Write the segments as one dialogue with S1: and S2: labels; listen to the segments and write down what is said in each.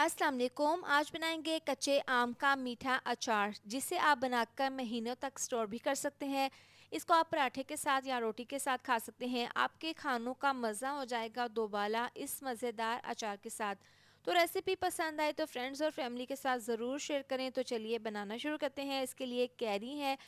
S1: अस्सलाम वालेकुम। आज बनाएंगे कच्चे आम का मीठा अचार, जिसे आप बनाकर महीनों तक स्टोर भी कर सकते हैं। इसको आप पराठे के साथ या रोटी के साथ खा सकते हैं। आपके खानों का मज़ा हो जाएगा दोबाला इस मज़ेदार अचार के साथ। तो रेसिपी पसंद आए तो फ्रेंड्स और फैमिली के साथ ज़रूर शेयर करें। तो चलिए बनाना शुरू करते हैं। इसके लिए कैरी है।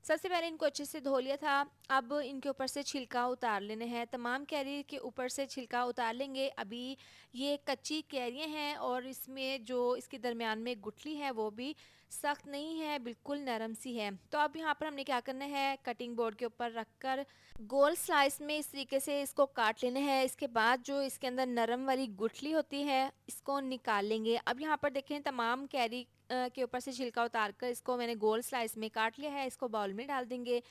S1: सबसे पहले इनको अच्छे से धो लिया था। अब इनके ऊपर से छिलका उतार लेने हैं। तमाम कैरी के ऊपर से छिलका उतार लेंगे। अभी ये कच्ची कैरियाँ हैं और इसमें जो इसके दरमियान में गुठली है वो भी सख्त नहीं है, बिल्कुल नरम सी है। तो अब यहाँ पर हमने क्या करना है, कटिंग बोर्ड के ऊपर रखकर गोल स्लाइस में इस तरीके से इसको काट लेना है। इसके बाद जो इसके अंदर नरम वाली गुठली होती है इसको निकाल लेंगे। अब यहाँ पर देखें, तमाम कैरी के ऊपर से छिलका उतार कर इसको मैंने गोल स्लाइस में काट लिया है। इसको बाउल में डाल देंगे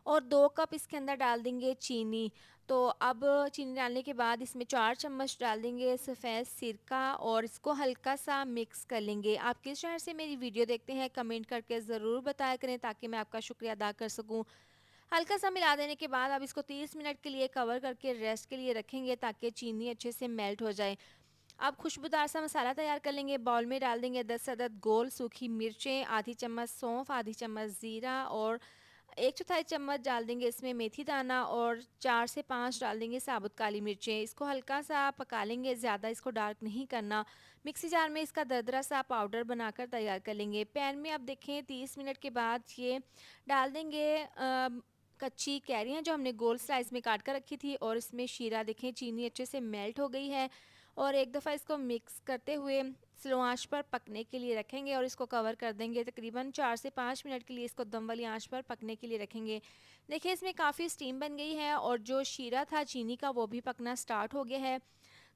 S1: और 2 कप इसके अंदर डाल देंगे चीनी। तो अब चीनी डालने के बाद इसमें 4 चम्मच डाल देंगे सफ़ेद सिरका और इसको हल्का सा मिक्स कर लेंगे। आप किस शहर से मेरी वीडियो देखते हैं कमेंट करके ज़रूर बताया करें, ताकि मैं आपका शुक्रिया अदा कर सकूं। हल्का सा मिला देने के बाद अब इसको 30 मिनट के लिए कवर करके रेस्ट के लिए रखेंगे, ताकि चीनी अच्छे से मेल्ट हो जाए। अब खुशबूदार सा मसाला तैयार कर लेंगे। बाउल में डाल देंगे 10 अदद गोल सूखी मिर्चें, आधी चम्मच सौंफ, आधी चम्मच ज़ीरा और 1/4 चम्मच डाल देंगे इसमें मेथी दाना और 4 से 5 डाल देंगे साबुत काली मिर्चें। इसको हल्का सा पका लेंगे, ज़्यादा इसको डार्क नहीं करना। मिक्सी जार में इसका दरदरा सा पाउडर बनाकर तैयार कर लेंगे। पैन में अब देखें 30 मिनट के बाद ये डाल देंगे कच्ची कैरियाँ जो हमने गोल स्लाइस में काट कर रखी थी, और इसमें शीरा देखें चीनी अच्छे से मेल्ट हो गई है। और एक दफ़ा इसको मिक्स करते हुए स्लो आंच पर पकने के लिए रखेंगे और इसको कवर कर देंगे। तकरीबन 4 से 5 मिनट के लिए इसको दम वाली आंच पर पकने के लिए रखेंगे। देखिए इसमें काफ़ी स्टीम बन गई है और जो शीरा था चीनी का वो भी पकना स्टार्ट हो गया है।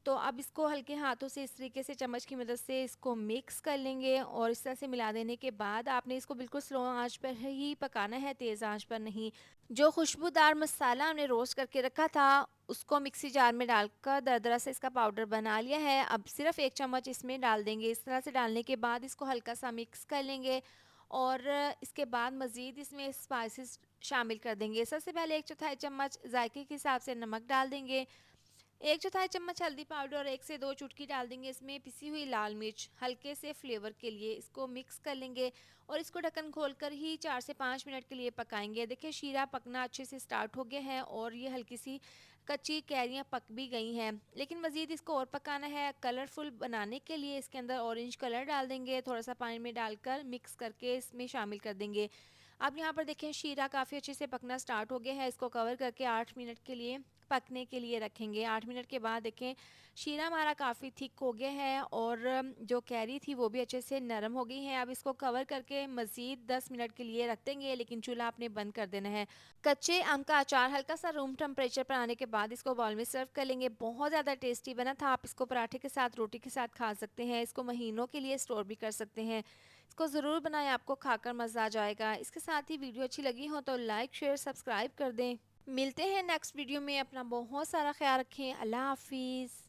S1: तो अब इसको हल्के हाथों से इस तरीके से चम्मच की मदद से इसको मिक्स कर लेंगे और इस तरह से मिला देने के बाद आपने इसको बिल्कुल स्लो आंच पर ही पकाना है, तेज़ आंच पर नहीं। जो खुशबूदार मसाला हमने रोस्ट करके रखा था उसको मिक्सी जार में डालकर दरदरा से इसका पाउडर बना लिया है। अब सिर्फ 1 चम्मच इसमें डाल देंगे। इस तरह से डालने के बाद इसको हल्का सा मिक्स कर लेंगे और इसके बाद मज़ीद इसमें स्पाइसेस शामिल कर देंगे। सबसे पहले 1/4 चम्मच जायके के हिसाब से नमक डाल देंगे, 1/4 चम्मच हल्दी पाउडर और 1 से 2 चुटकी डाल देंगे इसमें पिसी हुई लाल मिर्च, हल्के से फ्लेवर के लिए। इसको मिक्स कर लेंगे और इसको ढक्कन खोलकर ही 4 से 5 मिनट के लिए पकाएंगे। देखिए शीरा पकना अच्छे से स्टार्ट हो गया है और ये हल्की सी कच्ची कैरियाँ पक भी गई हैं, लेकिन मज़ीद इसको और पकाना है। कलरफुल बनाने के लिए इसके अंदर ऑरेंज कलर डाल देंगे, थोड़ा सा पानी में डालकर मिक्स करके इसमें शामिल कर देंगे। अब यहाँ पर देखें शीरा काफ़ी अच्छे से पकना स्टार्ट हो गया है। इसको कवर करके 8 मिनट के लिए पकने के लिए रखेंगे। 8 मिनट के बाद देखें शीरा हमारा काफ़ी थिक हो गया है और जो कैरी थी वो भी अच्छे से नरम हो गई है। अब इसको कवर करके मज़ीद 10 मिनट के लिए रख देंगे, लेकिन चूल्हा आपने बंद कर देना है। कच्चे आम का अचार हल्का सा रूम टेम्परेचर पर आने के बाद इसको बाउल में सर्व कर लेंगे। बहुत ज़्यादा टेस्टी बना था। आप इसको पराठे के साथ, रोटी के साथ खा सकते हैं। इसको महीनों के लिए स्टोर भी कर सकते हैं। इसको ज़रूर बनाएं, आपको खाकर मज़ा आ जाएगा। इसके साथ ही वीडियो अच्छी लगी हो तो लाइक शेयर सब्सक्राइब कर दें। मिलते हैं नेक्स्ट वीडियो में। अपना बहुत सारा ख्याल रखें। अल्लाह हाफिज़।